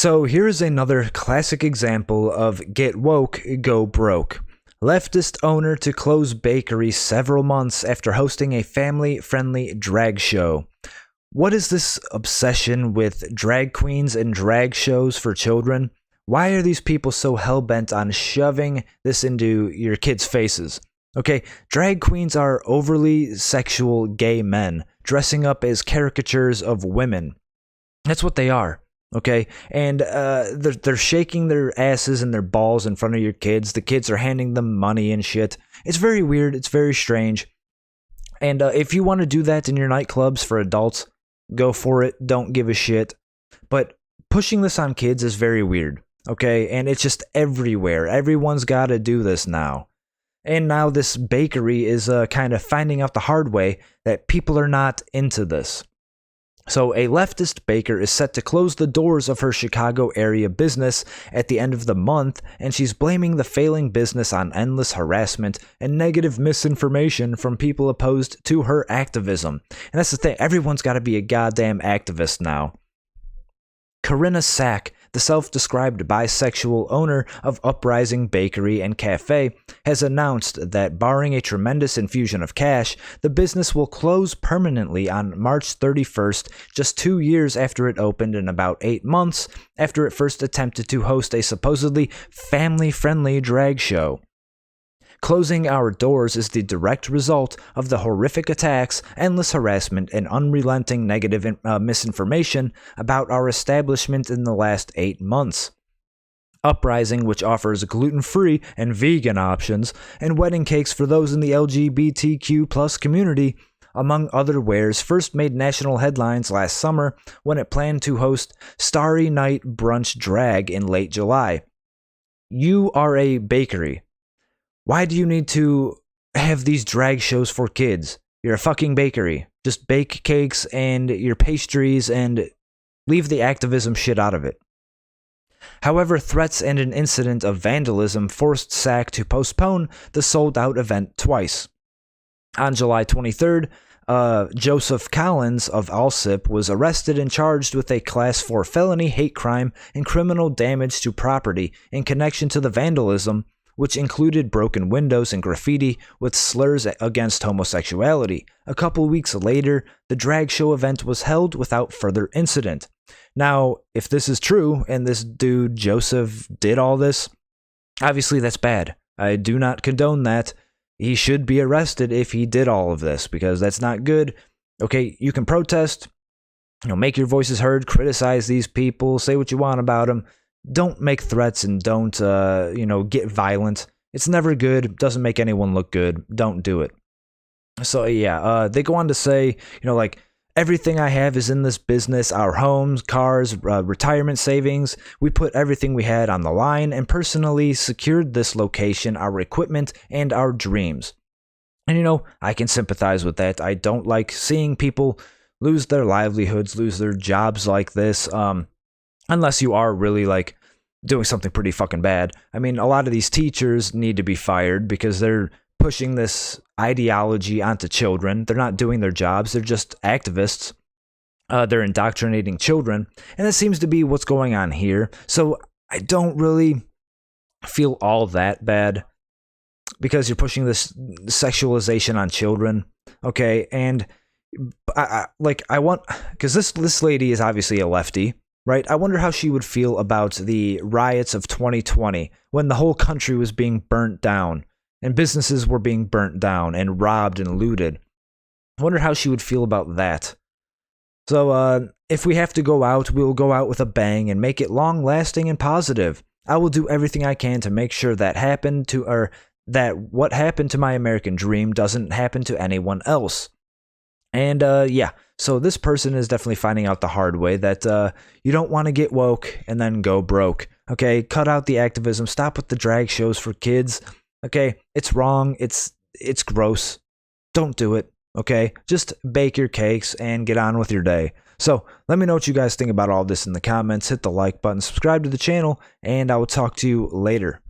So here's another classic example of get woke, go broke. Leftist owner to close bakery several months after hosting a family-friendly drag show. What is this obsession with drag queens and drag shows for children? Why are these people so hell-bent on shoving this into your kids' faces? Okay, drag queens are overly sexual gay men dressing up as caricatures of women. That's what they are. Okay, and they're shaking their asses and their balls in front of your kids. The kids are handing them money and shit. It's very weird. It's very strange. And if you want to do that in your nightclubs for adults, go for it. Don't give a shit. But pushing this on kids is very weird. Okay, and it's just everywhere. Everyone's got to do this now. And now this bakery is kind of finding out the hard way that people are not into this. So a leftist baker is set to close the doors of her Chicago area business at the end of the month, and she's blaming the failing business on endless harassment and negative misinformation from people opposed to her activism. And that's the thing, everyone's got to be a goddamn activist now. Corinna Sack, the self-described bisexual owner of Uprising Bakery and Cafe, has announced that barring a tremendous infusion of cash, the business will close permanently on March 31st, just 2 years after it opened and about 8 months after it first attempted to host a supposedly family-friendly drag show. Closing our doors is the direct result of the horrific attacks, endless harassment, and unrelenting negative misinformation about our establishment in the last 8 months. Uprising, which offers gluten-free and vegan options, and wedding cakes for those in the LGBTQ+ community, among other wares, first made national headlines last summer when it planned to host Starry Night Brunch Drag in late July. You are a bakery. Why do you need to have these drag shows for kids? You're a fucking bakery. Just bake cakes and your pastries and leave the activism shit out of it. However, threats and an incident of vandalism forced SAC to postpone the sold-out event twice. On July 23rd, Joseph Collins of Alsip was arrested and charged with a Class 4 felony hate crime and criminal damage to property in connection to the vandalism, which included broken windows and graffiti with slurs against homosexuality. A couple weeks later, the drag show event was held without further incident. Now, if this is true, and this dude, Joseph, did all this, obviously that's bad. I do not condone that. He should be arrested if he did all of this, because that's not good. Okay, you can protest, make your voices heard, criticize these people, say what you want about them. Don't make threats and don't, get violent. It's never good. Doesn't make anyone look good. Don't do it. So, yeah, they go on to say, everything I have is in this business, our homes, cars, retirement savings. We put everything we had on the line and personally secured this location, our equipment, and our dreams. And, I can sympathize with that. I don't like seeing people lose their livelihoods, lose their jobs like this. Unless you are really, doing something pretty fucking bad. I mean, a lot of these teachers need to be fired because they're pushing this ideology onto children. They're not doing their jobs. They're just activists. They're indoctrinating children. And that seems to be what's going on here. So I don't really feel all that bad because you're pushing this sexualization on children. Okay, and because this lady is obviously a lefty. Right? I wonder how she would feel about the riots of 2020 when the whole country was being burnt down and businesses were being burnt down and robbed and looted. I wonder how she would feel about that. So if we have to go out, we'll go out with a bang and make it long-lasting and positive. I will do everything I can to make sure that what happened to my American dream doesn't happen to anyone else. And so this person is definitely finding out the hard way that you don't want to get woke and then go broke. Okay, cut out the activism. Stop with the drag shows for kids. Okay, it's wrong. It's gross. Don't do it. Okay, just bake your cakes and get on with your day. So let me know what you guys think about all this in the comments. Hit the like button, subscribe to the channel, and I will talk to you later.